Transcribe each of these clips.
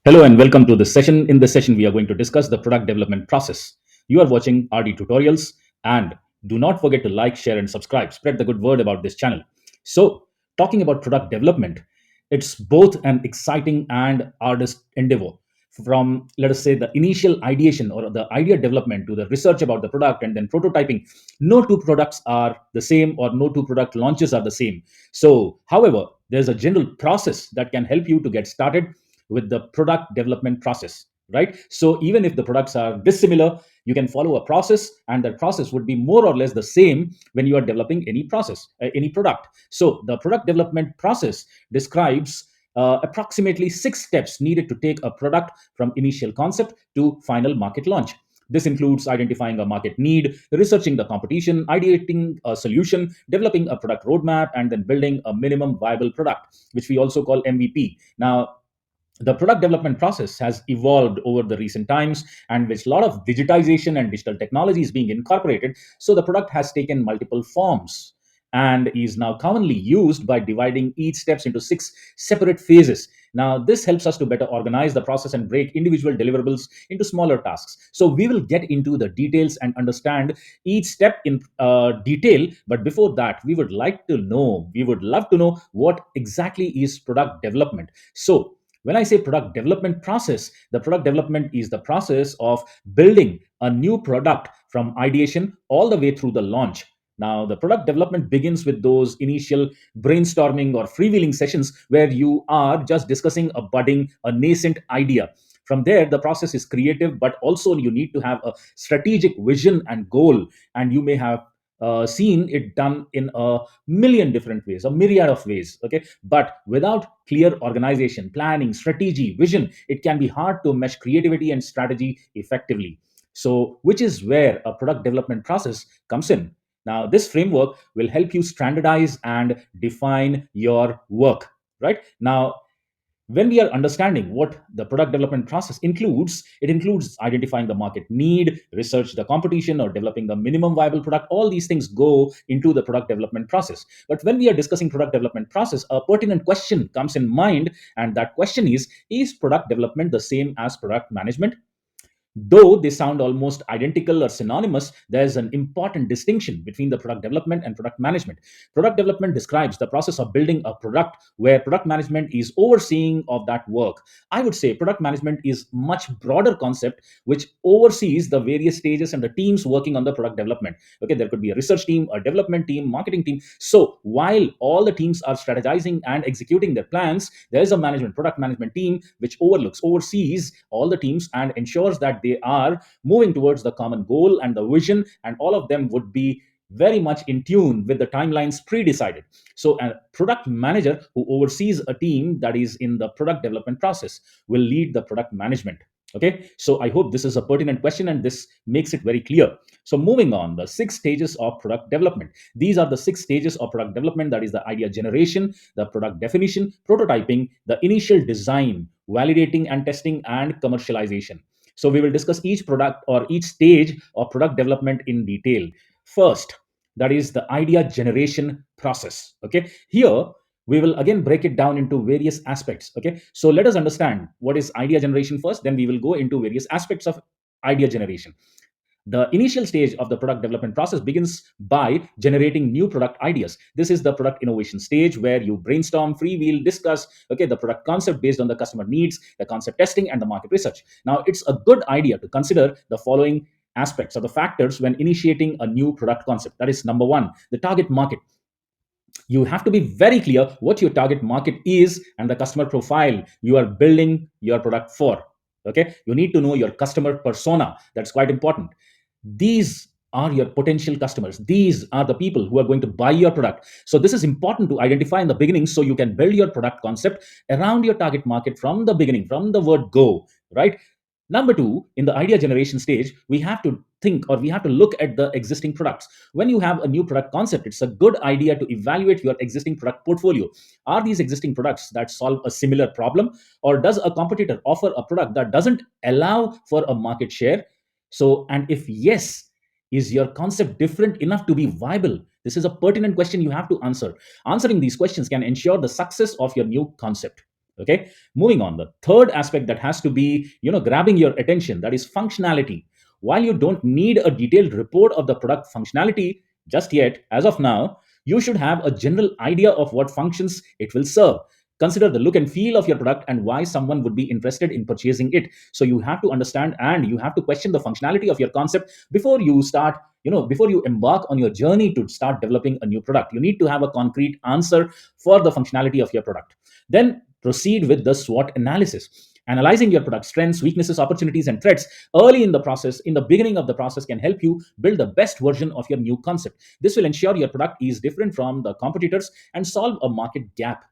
Hello and welcome to this session. In this session, we are going to discuss the product development process. You are watching RD Tutorials, and do not forget to like, share, and subscribe. Spread the good word about this channel. So, talking about product development, it's both an exciting and artist endeavor. From, let us say, the initial ideation or the idea development to the research about the product and then prototyping, no two products are the same or no two product launches are the same. So, however, there's a general process that can help you to get started with the product development process, right? So even if the products are dissimilar, you can follow a process, and that process would be more or less the same when you are developing any process, any product. So the product development process describes approximately 6 steps needed to take a product from initial concept to final market launch. This includes identifying a market need, researching the competition, ideating a solution, developing a product roadmap, and then building a minimum viable product, which we also call MVP. Now, the product development process has evolved over the recent times, and with a lot of digitization and digital technologies being incorporated, so the product has taken multiple forms and is now commonly used by dividing each steps into 6 separate phases. Now this helps us to better organize the process and break individual deliverables into smaller tasks. So we will get into the details and understand each step in detail, but before that we would love to know what exactly is product development. So when I say product development process, the product development is the process of building a new product from ideation all the way through the launch. Now, the product development begins with those initial brainstorming or freewheeling sessions where you are just discussing a nascent idea. From there, the process is creative, but also you need to have a strategic vision and goal. And you may have seen it done in a million different ways, a myriad of ways. Okay, but without clear organization, planning, strategy, vision, it can be hard to mesh creativity and strategy effectively. So, which is where a product development process comes in. Now, this framework will help you standardize and define your work. Right now, when we are understanding what the product development process includes, it includes identifying the market need, research the competition, or developing the minimum viable product. All these things go into the product development process. But when we are discussing product development process, a pertinent question comes in mind, and that question is product development the same as product management? Though they sound almost identical or synonymous, there's an important distinction between the product development and product management. Product development describes the process of building a product, where product management is overseeing of that work. I would say product management is much broader concept which oversees the various stages and the teams working on the product development. Okay, there could be a research team, a development team, marketing team. So while all the teams are strategizing and executing their plans, there is a product management team which oversees all the teams and ensures that they are moving towards the common goal and the vision, and all of them would be very much in tune with the timelines pre-decided. So a product manager who oversees a team that is in the product development process will lead the product management. Okay, so I hope this is a pertinent question and this makes it very clear. So moving on, the 6 stages of product development. These are the 6 stages of product development, that is the idea generation, the product definition, prototyping, the initial design, validating and testing, and commercialization. So we will discuss each product or each stage of product development in detail. First, that is the idea generation process. Okay, here we will again break it down into various aspects. Okay, so let us understand what is idea generation first, then we will go into various aspects of idea generation. The initial stage of the product development process begins by generating new product ideas. This is the product innovation stage where you brainstorm, freewheel, discuss, okay, the product concept based on the customer needs, the concept testing, and the market research. Now, it's a good idea to consider the following aspects or the factors when initiating a new product concept. That is number one, the target market. You have to be very clear what your target market is and the customer profile you are building your product for. Okay, you need to know your customer persona. That's quite important. These are your potential customers. These are the people who are going to buy your product. So this is important to identify in the beginning, so you can build your product concept around your target market from the beginning, from the word go, right? Number two, in the idea generation stage, we have to think or we have to look at the existing products. When you have a new product concept, it's a good idea to evaluate your existing product portfolio. Are these existing products that solve a similar problem, or does a competitor offer a product that doesn't allow for a market share? So, and if yes, is your concept different enough to be viable? This is a pertinent question you have to answer. Answering these questions can ensure the success of your new concept. Okay, moving on, the third aspect that has to be, grabbing your attention, that is functionality. While you don't need a detailed report of the product functionality just yet, as of now, you should have a general idea of what functions it will serve. Consider the look and feel of your product and why someone would be interested in purchasing it. So you have to understand and you have to question the functionality of your concept before you start, before you embark on your journey to start developing a new product. You need to have a concrete answer for the functionality of your product. Then proceed with the SWOT analysis. Analyzing your product strengths, weaknesses, opportunities, and threats early in the process, in the beginning of the process, can help you build the best version of your new concept. This will ensure your product is different from the competitors and solve a market gap,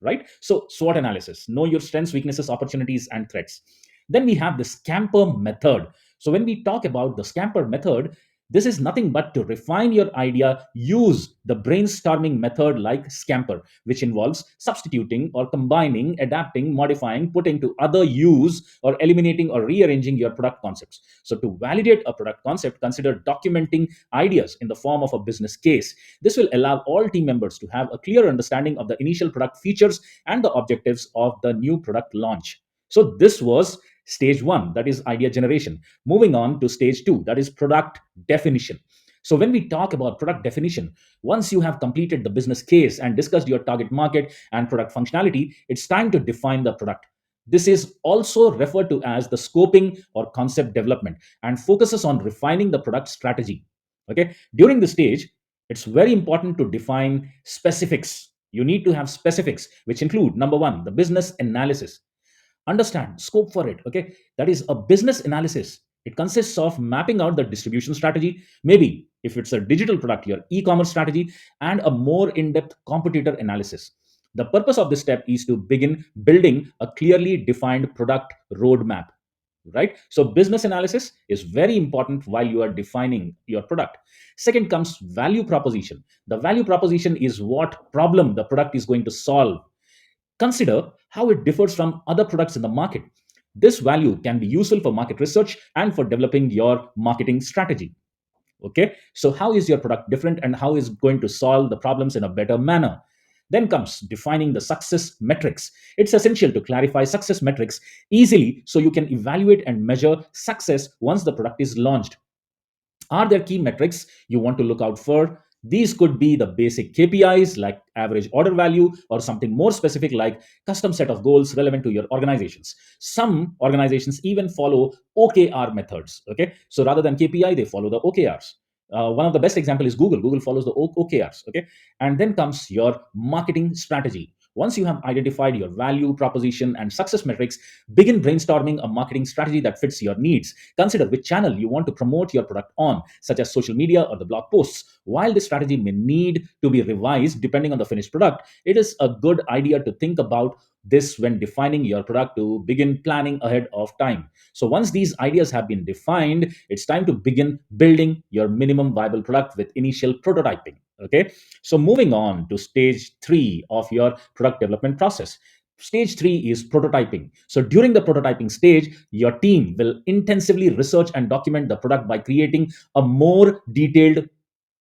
right? So, SWOT analysis, know your strengths, weaknesses, opportunities, and threats. Then we have the Scamper method. So, when we talk about the Scamper method, this is nothing but to refine your idea. Use the brainstorming method like Scamper, which involves substituting or combining, adapting, modifying, putting to other use, or eliminating or rearranging your product concepts. So, to validate a product concept, consider documenting ideas in the form of a business case. This will allow all team members to have a clear understanding of the initial product features and the objectives of the new product launch. So, this was stage one, that is idea generation. Moving on to stage two, that is product definition. So, when we talk about product definition, once you have completed the business case and discussed your target market and product functionality, it's time to define the product. This is also referred to as the scoping or concept development and focuses on refining the product strategy. Okay, during the stage, it's very important to define specifics. You need to have specifics, which include number one, the business analysis. Understand scope for it. Okay, that is a business analysis. It consists of mapping out the distribution strategy, maybe if it's a digital product, your e-commerce strategy, and a more in-depth competitor analysis. The purpose of this step is to begin building a clearly defined product roadmap, right? So business analysis is very important while you are defining your product. Second comes value proposition. The value proposition is what problem the product is going to solve. Consider how it differs from other products in the market. This value can be useful for market research and for developing your marketing strategy. Okay, so how is your product different and how is it going to solve the problems in a better manner? Then comes defining the success metrics. It's essential to clarify success metrics easily so you can evaluate and measure success once the product is launched. Are there key metrics you want to look out for? These could be the basic KPIs like average order value, or something more specific like custom set of goals relevant to your organizations. Some organizations even follow OKR methods. Okay, so rather than KPI, they follow the OKRs. One of the best example is Google. Google follows the OKRs. Okay, and then comes your marketing strategy. Once you have identified your value proposition and success metrics, begin brainstorming a marketing strategy that fits your needs. Consider which channel you want to promote your product on, such as social media or the blog posts. While this strategy may need to be revised depending on the finished product, it is a good idea to think about this when defining your product, to begin planning ahead of time. So once these ideas have been defined, it's time to begin building your minimum viable product with initial prototyping. Okay, so moving on to stage three of your product development process. Stage three is prototyping. So during the prototyping stage, your team will intensively research and document the product by creating a more detailed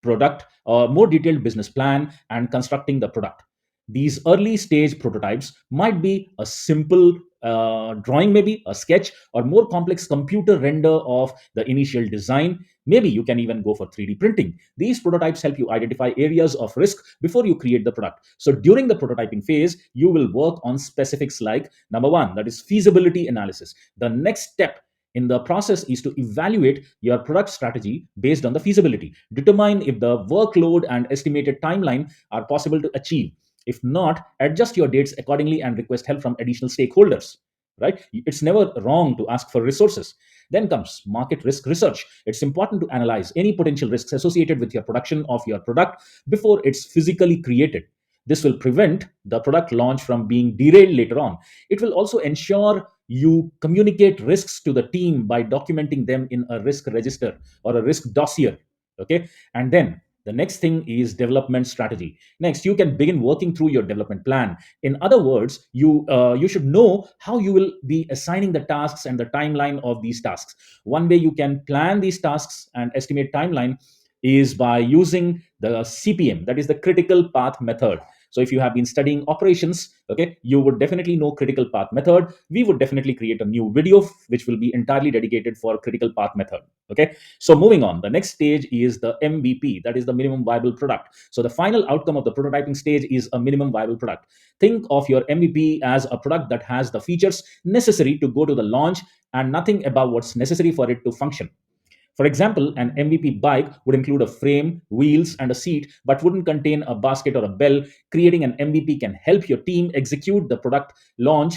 business plan and constructing the product. These early stage prototypes might be a simple drawing, maybe a sketch, or more complex computer render of the initial design. Maybe you can even go for 3D printing. These prototypes help you identify areas of risk before you create the product. So during the prototyping phase, you will work on specifics like number one, that is feasibility analysis. The next step in the process is to evaluate your product strategy based on the feasibility. Determine if the workload and estimated timeline are possible to achieve. If not, adjust your dates accordingly and request help from additional stakeholders. Right? It's never wrong to ask for resources. Then comes market risk research. It's important to analyze any potential risks associated with your production of your product before it's physically created. This will prevent the product launch from being derailed later on. It will also ensure you communicate risks to the team by documenting them in a risk register or a risk dossier. Okay, and then the next thing is development strategy. Next, you can begin working through your development plan. In other words, you should know how you will be assigning the tasks and the timeline of these tasks. One way you can plan these tasks and estimate timeline is by using the CPM, that is the critical path method. So if you have been studying operations, okay, you would definitely know critical path method. We would definitely create a new video which will be entirely dedicated for critical path method. Okay, so moving on, the next stage is the MVP, that is the minimum viable product. So the final outcome of the prototyping stage is a minimum viable product. Think of your MVP as a product that has the features necessary to go to the launch and nothing above what's necessary for it to function. For example, an MVP bike would include a frame, wheels, and a seat, but wouldn't contain a basket or a bell. Creating an MVP can help your team execute the product launch,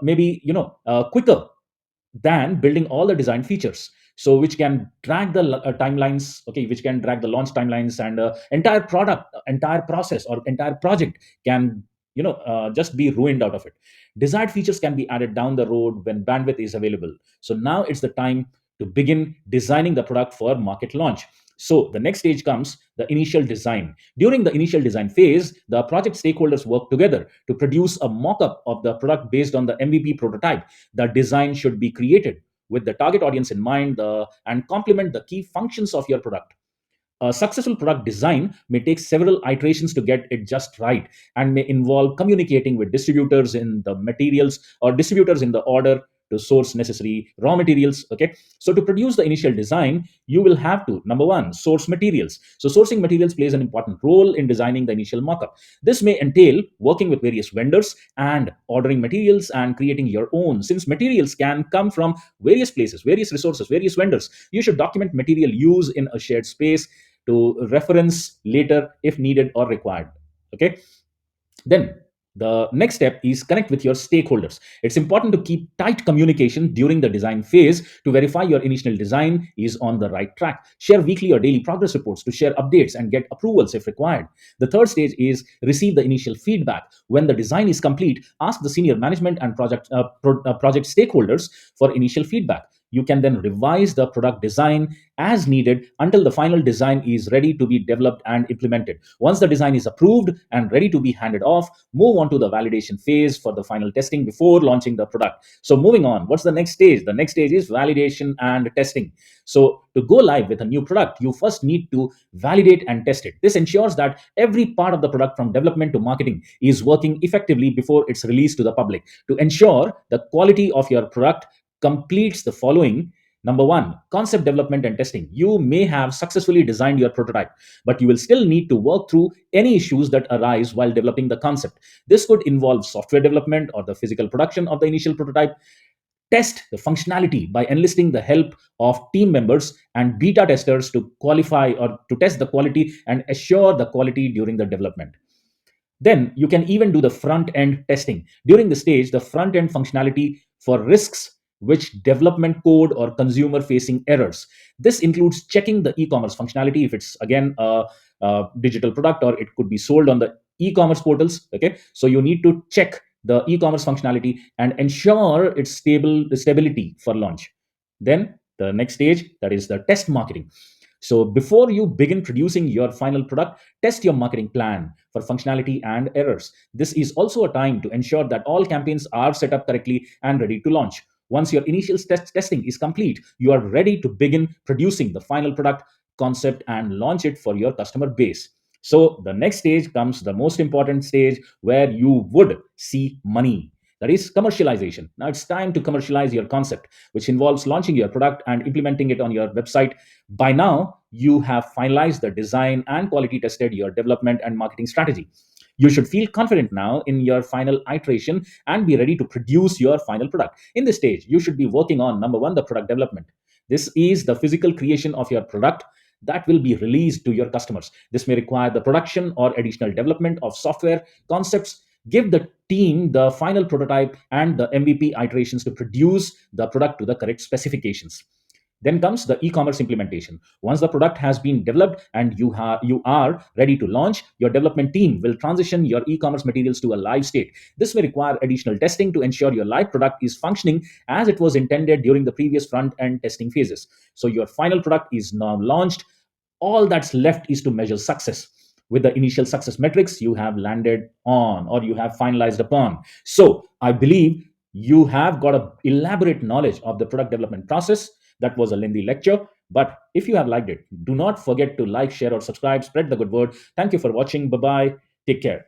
maybe quicker than building all the design features. So which can drag the timelines, okay, which can drag the launch timelines, and entire product, entire process, or entire project can just be ruined out of it. Desired features can be added down the road when bandwidth is available. So now it's the time to begin designing the product for market launch. So the next stage comes the initial design. During the initial design phase, the project stakeholders work together to produce a mock-up of the product based on the MVP prototype. The design should be created with the target audience in mind, and complement the key functions of your product. A successful product design may take several iterations to get it just right, and may involve communicating with distributors in the materials or distributors in the order to source necessary raw materials. Okay, so to produce the initial design, you will have to, number one, source materials. So sourcing materials plays an important role in designing the initial mockup. This may entail working with various vendors and ordering materials and creating your own. Since materials can come from various places, various resources, various vendors, you should document material use in a shared space to reference later if needed or required. Okay, then the next step is connect with your stakeholders. It's important to keep tight communication during the design phase to verify your initial design is on the right track. Share weekly or daily progress reports to share updates and get approvals if required. The third stage is receive the initial feedback. When the design is complete, ask the senior management and project stakeholders for initial feedback. You can then revise the product design as needed until the final design is ready to be developed and implemented. Once the design is approved and ready to be handed off, move on to the validation phase for the final testing before launching the product. So, moving on, what's the next stage? The next stage is validation and testing. So, to go live with a new product, you first need to validate and test it. This ensures that every part of the product, from development to marketing, is working effectively before it's released to the public. To ensure the quality of your product completes the following. Number one, concept development and testing. You may have successfully designed your prototype, but you will still need to work through any issues that arise while developing the concept. This could involve software development or the physical production of the initial prototype. Test the functionality by enlisting the help of team members and beta testers to qualify or to test the quality and assure the quality during the development. Then you can even do the front end testing. During the stage, the front end functionality for risks, which development code or consumer facing errors. This includes checking the e-commerce functionality if it's again a digital product or it could be sold on the e-commerce portals. Okay, so you need to check the e-commerce functionality and ensure its stability for launch. Then the next stage, that is the test marketing. So before you begin producing your final product, test your marketing plan for functionality and errors. This is also a time to ensure that all campaigns are set up correctly and ready to launch. Once your initial testing is complete, you are ready to begin producing the final product concept and launch it for your customer base. So the next stage comes the most important stage where you would see money. That is commercialization. Now it's time to commercialize your concept, which involves launching your product and implementing it on your website. By now, you have finalized the design and quality tested your development and marketing strategy. You should feel confident now in your final iteration and be ready to produce your final product. In this stage, you should be working on number one, the product development. This is the physical creation of your product that will be released to your customers. This may require the production or additional development of software concepts. Give the team the final prototype and the MVP iterations to produce the product to the correct specifications. Then comes the e-commerce implementation. Once the product has been developed and you are ready to launch, your development team will transition your e-commerce materials to a live state. This may require additional testing to ensure your live product is functioning as it was intended during the previous front end testing phases. So your final product is now launched. All that's left is to measure success with the initial success metrics you have landed on or you have finalized upon. So I believe you have got a elaborate knowledge of the product development process. That was a lengthy lecture, but if you have liked it, do not forget to like, share, or subscribe. Spread the good word. Thank you for watching. Bye bye. Take care.